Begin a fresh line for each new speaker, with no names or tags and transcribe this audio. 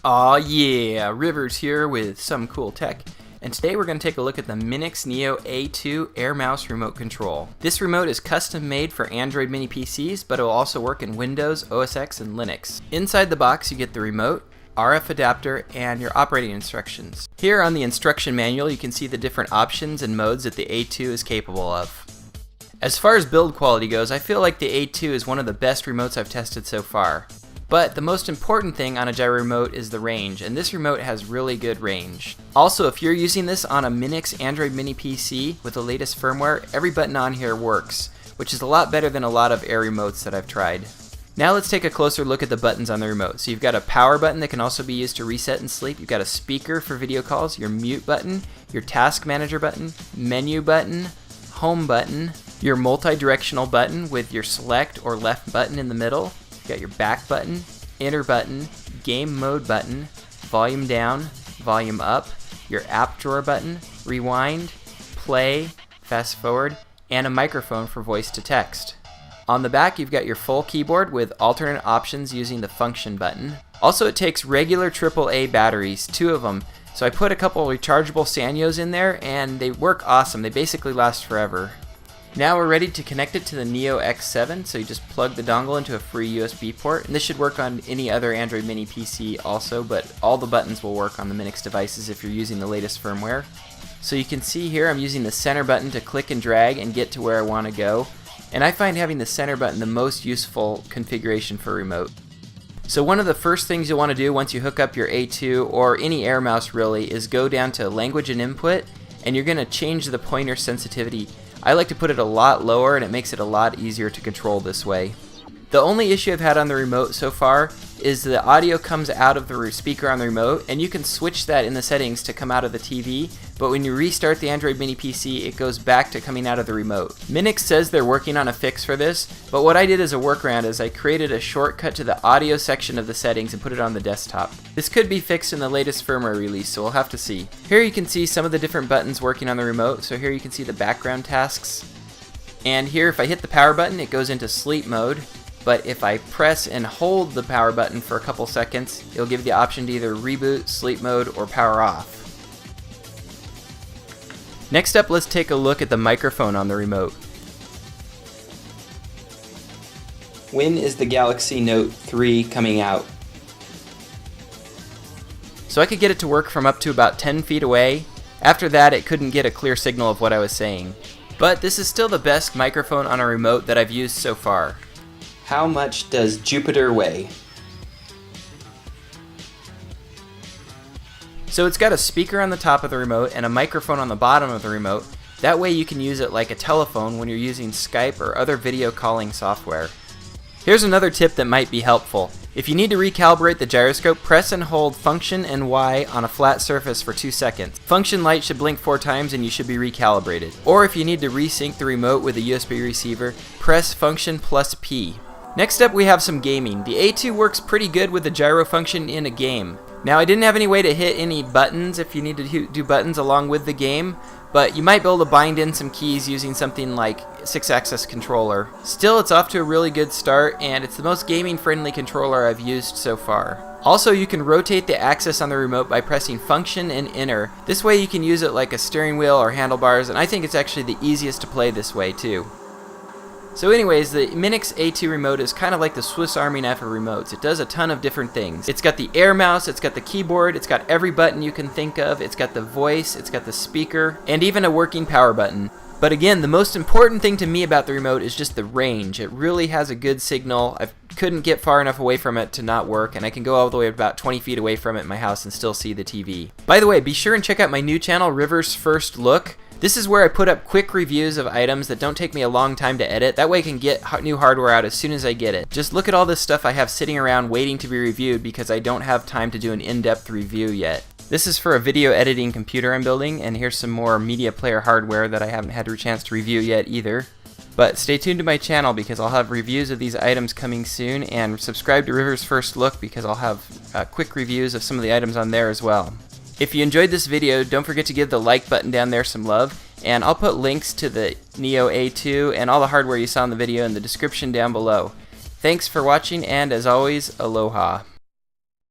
Aw yeah, Rivers here with some cool tech, and today we're going to take a look at the Minix Neo A2 Air Mouse Remote Control. This remote is custom made for Android mini PCs, but it will also work in Windows, OS X, and Linux. Inside the box you get the remote, RF adapter, and your operating instructions. Here on the instruction manual you can see the different options and modes that the A2 is capable of. As far as build quality goes, I feel like the A2 is one of the best remotes I've tested so far. But the most important thing on a gyro remote is the range, and this remote has really good range. Also, if you're using this on a Minix Android mini PC with the latest firmware, every button on here works, which is a lot better than a lot of Air remotes that I've tried. Now let's take a closer look at the buttons on the remote. So you've got a power button that can also be used to reset and sleep. You've got a speaker for video calls, your mute button, your task manager button, menu button, home button, your multi-directional button with your select or left button in the middle. You got your back button, enter button, game mode button, volume down, volume up, your app drawer button, rewind, play, fast forward, and a microphone for voice to text. On the back you've got your full keyboard with alternate options using the function button. Also it takes regular AAA batteries, 2 of them, so I put a couple rechargeable Sanyos in there and they work awesome. They basically last forever. Now we're ready to connect it to the Neo X7, so you just plug the dongle into a free USB port, and this should work on any other Android mini PC also, but all the buttons will work on the Minix devices if you're using the latest firmware. So you can see here I'm using the center button to click and drag and get to where I want to go, and I find having the center button the most useful configuration for a remote. So one of the first things you'll want to do once you hook up your A2 or any Air mouse really is go down to language and input, and you're going to change the pointer sensitivity. I like to put it a lot lower and it makes it a lot easier to control this way. The only issue I've had on the remote so far is the audio comes out of the speaker on the remote, and you can switch that in the settings to come out of the TV, but when you restart the Android mini PC it goes back to coming out of the remote. Minix says they're working on a fix for this, but what I did as a workaround is I created a shortcut to the audio section of the settings and put it on the desktop. This could be fixed in the latest firmware release, so we'll have to see. Here you can see some of the different buttons working on the remote, so here you can see the background tasks. And here if I hit the power button it goes into sleep mode. But if I press and hold the power button for a couple seconds, it'll give you the option to either reboot, sleep mode, or power off. Next up, let's take a look at the microphone on the remote. When is the Galaxy Note 3 coming out? So I could get it to work from up to about 10 feet away. After that, it couldn't get a clear signal of what I was saying. But this is still the best microphone on a remote that I've used so far. How much does Jupiter weigh? So it's got a speaker on the top of the remote and a microphone on the bottom of the remote. That way you can use it like a telephone when you're using Skype or other video calling software. Here's another tip that might be helpful. If you need to recalibrate the gyroscope, press and hold function and Y on a flat surface for 2 seconds. Function light should blink 4 times and you should be recalibrated. Or if you need to resync the remote with a USB receiver, press function plus P. Next up we have some gaming. The A2 works pretty good with the gyro function in a game. Now I didn't have any way to hit any buttons if you need to do buttons along with the game, but you might be able to bind in some keys using something like 6-axis controller. Still, it's off to a really good start, and it's the most gaming friendly controller I've used so far. Also, you can rotate the axis on the remote by pressing function and enter. This way you can use it like a steering wheel or handlebars, and I think it's actually the easiest to play this way too. So anyways, the Minix A2 remote is kind of like the Swiss Army knife of remotes. It does a ton of different things. It's got the Air mouse, it's got the keyboard, it's got every button you can think of, it's got the voice, it's got the speaker, and even a working power button. But again, the most important thing to me about the remote is just the range. It really has a good signal. I couldn't get far enough away from it to not work, and I can go all the way about 20 feet away from it in my house and still see the TV. By the way, be sure and check out my new channel, Rivers First Look. This is where I put up quick reviews of items that don't take me a long time to edit. That way I can get new hardware out as soon as I get it. Just look at all this stuff I have sitting around waiting to be reviewed because I don't have time to do an in-depth review yet. This is for a video editing computer I'm building, and here's some more media player hardware that I haven't had a chance to review yet either. But stay tuned to my channel because I'll have reviews of these items coming soon, and subscribe to Rivers First Look because I'll have quick reviews of some of the items on there as well. If you enjoyed this video, don't forget to give the like button down there some love, and I'll put links to the Neo A2 and all the hardware you saw in the video in the description down below. Thanks for watching, and as always, aloha.